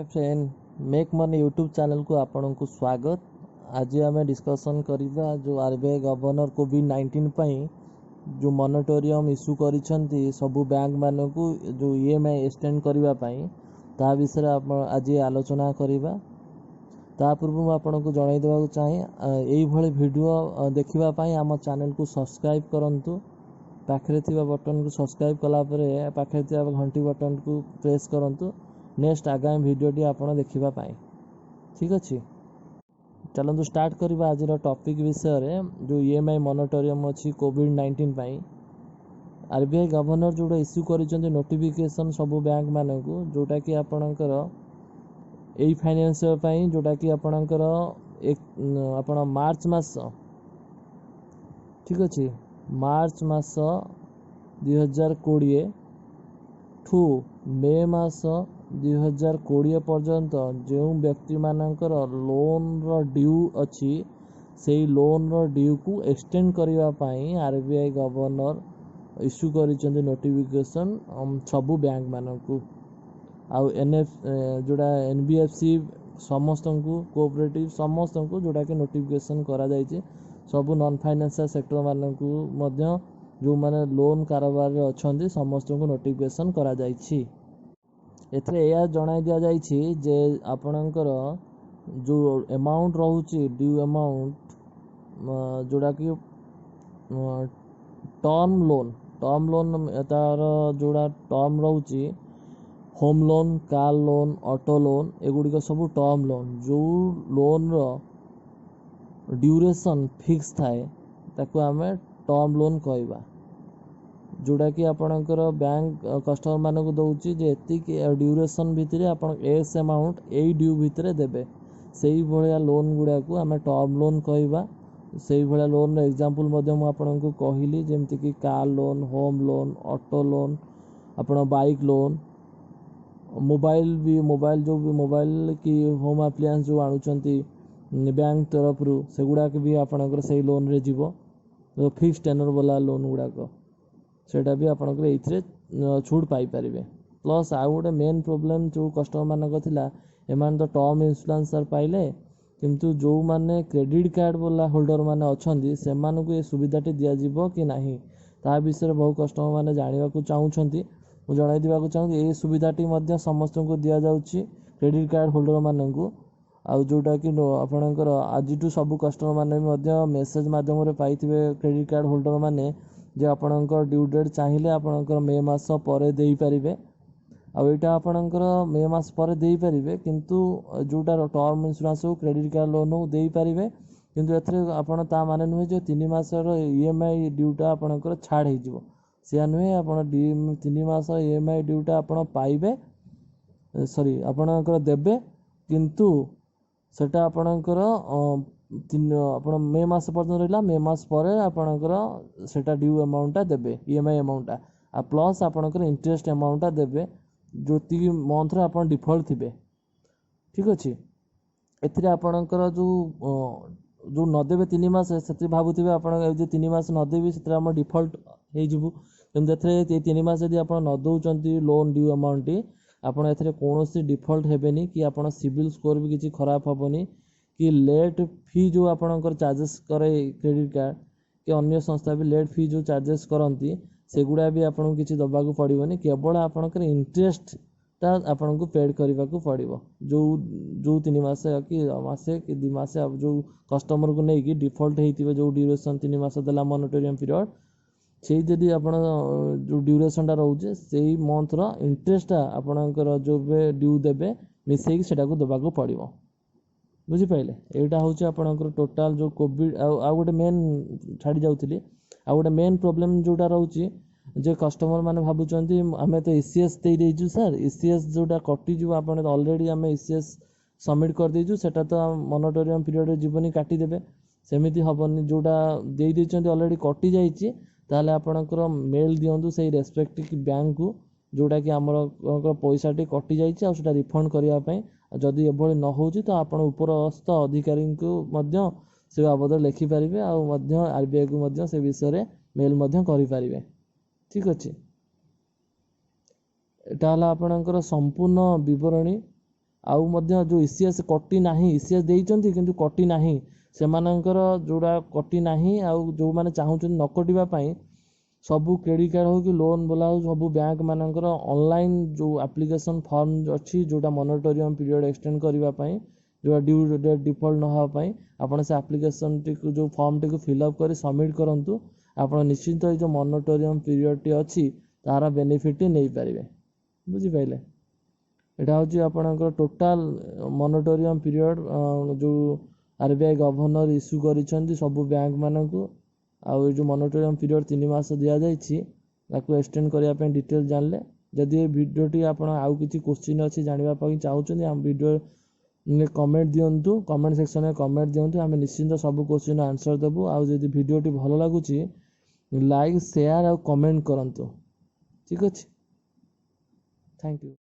Hi friend, make money YouTube channel को आपन को स्वागत। आज आम डिस्कसन करवा जो आरबीआई गवर्नर कोविड-19 पाई जो मॉनिटोरियम इश्यू करिसेंती सबु बैंक मानू जो ईएमआई एक्सटेंड करबा पाई ता विषय आज आलोचना करवा। ता पूर्व मु आपन को जणाई देबा चाहे एई भली वीडियो देखिबा पाई आम चैनल को सब्सक्राइब करंतु। पाखरे थिबा बटन को सब्सक्राइब कला परे पाखरे थिबा घंटी बटन को प्रेस करंतु। नेक्स्ट आगामी वीडियोटी आपन देखिबा पाई। ठीक अच्छे, चलतु स्टार्ट करवा आज टॉपिक विषय रे जो ईएमआई मॉनिटोरियम अच्छी कोविड-19 पाई आरबीआई गवर्नर जोड़ा इश्यू करिसेंती नोटिफिकेशन सबु बैंक मानकू जोटा कि आपणकर एई फाइनेंशियल पाई जोटा कि आपणकर आपण मार्च मास, ठीक अच्छे, मार्च मास 2020 ठू मे मास 2020 पर्यंत जो व्यक्ति मानकर लोन रो ड्यू अच्छी से लोन रो ड्यू को एक्सटेंड करबा पाई आरबीआई गवर्नर इश्यू करिसेंती नोटिफिकेशन सबु बैंक मानकू आउ एनएफ जोड़ा एनबीएफसी समस्त को कोऑपरेटिव समस्त को जोड़ा कि नोटिफिकेशन करा जायछि। सबु नॉन फाइनेंशियल सेक्टर मानकू मध्य जो माने लोन कारोबार रे अछंती समस्त को नोटिफिकेशन करा जायछि। एथरे या जणाई दिया जायछि जे आपणकर जो अमाउंट रहउछि ड्यू अमाउंट जोड़ा कि टर्म लोन तार जोड़ा टर्म रहउछि home loan, car loan, auto loan एगुड़ी का सब टर्म लोन जो लोन रो ड्यूरेशन फिक्स थाए ताको आमे टर्म लोन कहबा। जोड़ा कि आपणकर बैंक कस्टमर मानक दउछि जे एतिक ड्यूरेशन भितरे आपण एस अमाउंट ए ड्यू भितरे देबे सेही भलिया लोन गुडा को आमे टर्म लोन कहबा। सेही भलिया लोन रो एग्जांपल मध्ये मु आपन को कहिली जेमति कि car loan, home loan, auto loan, आपण बाइक लोन, मोबाइल जो भी मोबाइल की होम अप्लायंस जो आनुचंती बैंक तरफ रु सेगुडा के भी आपणकर सेही लोन रे जीवो तो फिक्स टेनर वाला लोन गुडा को सेटा भी आपणकर एथिरे छूट पाई परिबे। प्लस आ गोटे मेन प्रॉब्लम जो कस्टमर मानक थिला एमान तो टर्म इंश्योरेंस सर पाइले किंतु जो माने क्रेडिट कार्ड वाला होल्डर माने अछंती से मानकू ए सुविधाटी दिया जीवो कि नाही ता विषय बहु कस्टमर माने जानिबा को चाहुछंती। मु जणाई दिबा को चाहूँ ए सुविधाटी मध्य समस्त को दिया जाउछि क्रेडिट कार्ड होल्डर मानकू आउ जोटा कि आपणकर आज सब कस्टमर माने मध्य मेसेज माध्यम रे पाइथिबे क्रेडिट कार्ड होल्डर माने जे आपणकर ड्यू डेट चाहिए आपणकर मे मास पर देई परिबे आ एटा आपणकर मे मास पर देई परिबे किंतु जोटा टर्म इंश्योरेंस हो क्रेडिट कार्ड लोन हो देई परिबे किंतु एथरे आपण ता माने नुहे जे 3 मास रो ईएमआई ड्यूटा आपणकर छाड़ हे जिवो सिया नुहे आपण 3 मास ईएमआई ड्यूटा आपण पाइबे सॉरी आपणकर देबे किंतु सेटा आपणकर आपण मे मास पर्यंत रहिला मे मास पर आपणकर सेटा ड्यू अमाउंटटा देबे ईएमआई अमाउंटटा आ प्लस आपणकर इंटरेस्ट अमाउंटटा देबे जो 3 मंथ रे आपण डिफॉल्ट थिबे। ठीक अछि, एथिरे आपणकर जो न देबे 3 मास सेति भाबुथिबे आपण जे 3 मास न देबे सेति हम डिफॉल्ट हे जिवु किंतु एथिरे 3 मास यदि आपण न दउचंती लोन ड्यू अमाउंट टी आपण एथिरे कोनोसी डिफॉल्ट हेबेनी कि आपण सिविल स्कोर भी किछि खराब हबनी कि लेट फी जो आपणकर चार्जेस करे क्रेडिट कार्ड कि अन्य संस्था भी लेट फी जो चार्जेस करंती सेगुडा भी आपन किछि दबा को पड़िबनी केवल आपणकर इंटरेस्ट ता आपन को पेड करबा को पड़िबो जो 3 मास कि मासे कि 2 मास अब जो कस्टमर को नै कि डिफॉल्ट हेतिबे जो ड्यूरेशन 3 मास देला मॉनिटोरियम पीरियड सेही जदी आपण जो ड्यूरेशन ता रहउजे सेही मंथ रो इंटरेस्ट आपणकर जो बे ड्यू देबे मिसेई कि सेटा को दबा को पड़िबो। बुझी पाइले एटा होची आपणकर टोटल जो कोविड आ गोटे मेन छाड़ी जाउथिली आ गोटे मेन प्रॉब्लम जोटा रहउची जे कस्टमर माने भाबुचंती हमें तो ईसीएस दे देजु सर ईसीएस जोटा कटि जो आपण ऑलरेडी हमें ईसीएस सबमिट कर देजु सेटा तो मॉनिटोरियम पीरियड जीवनी काटी देबे सेमिति हबनी जोटा दे देचंती ऑलरेडी कटि जाईची ताले आपणकर मेल दियंतु सेही रेस्पेक्टिव बैंक को जोटा कि हमर पैसाटी कटि जाईची आ सेटा रिफंड करिया पई जदि एभली न होची तो आपण उपरस्थ अधिकारी को मध्य से बाबद लिखि पारिबे आ मध्य आरबीआई को मध्य से विषय रे मेल मध्य करि पारिबे। ठीक अछि, एटा हला आपणकर संपूर्ण विवरणी आउ मध्य जो ईसीएस कटि नाही ईसीएस देइचंती किंतु कटि नाही सेमानंकर जोड़ा कटि नाही आउ जो माने चाहुचंती न कटिबा पई सबू क्रेडिट कार्ड हो कि लोन बोला हो सब बैंक मानकर ऑनलाइन जो एप्लिकेशन फॉर्म अच्छी जोटा मॉनिटोरियम पीरियड एक्सटेंड करबा पई जो ड्यू डेट डिफॉल्ट न हो पई आपण से एप्लिकेशन टी जो फॉर्म टी को फिल अप कर सबमिट करंतु आपण निश्चित जो मॉनिटोरियम पीरियड टी अच्छी तार बेनिफिट नहीं पारे बुझी पाइले एटा होची आपणकर टोटल मॉनिटोरियम पीरियड जो आरबीआई गवर्नर इश्यू करिसंती सब बैंक मानकू आउ जो मॉनिटोरियम पीरियड 3 मास दिया जाइछि ताकू एक्सटेंड करिया पे डिटेल जानले जदि ए वीडियो टी आपण आउ किछि क्वेश्चन अछि जानिबा पई चाहुचंदी हम वीडियो ने कमेंट दियंतु कमेंट सेक्शन में कमेंट दियंतु हम निश्चित सब क्वेश्चन आंसर देबु आउ जदि वीडियो टी भलो लागुछि लाइक शेयर और कमेंट करंतु ठीक अछि थैंक यू।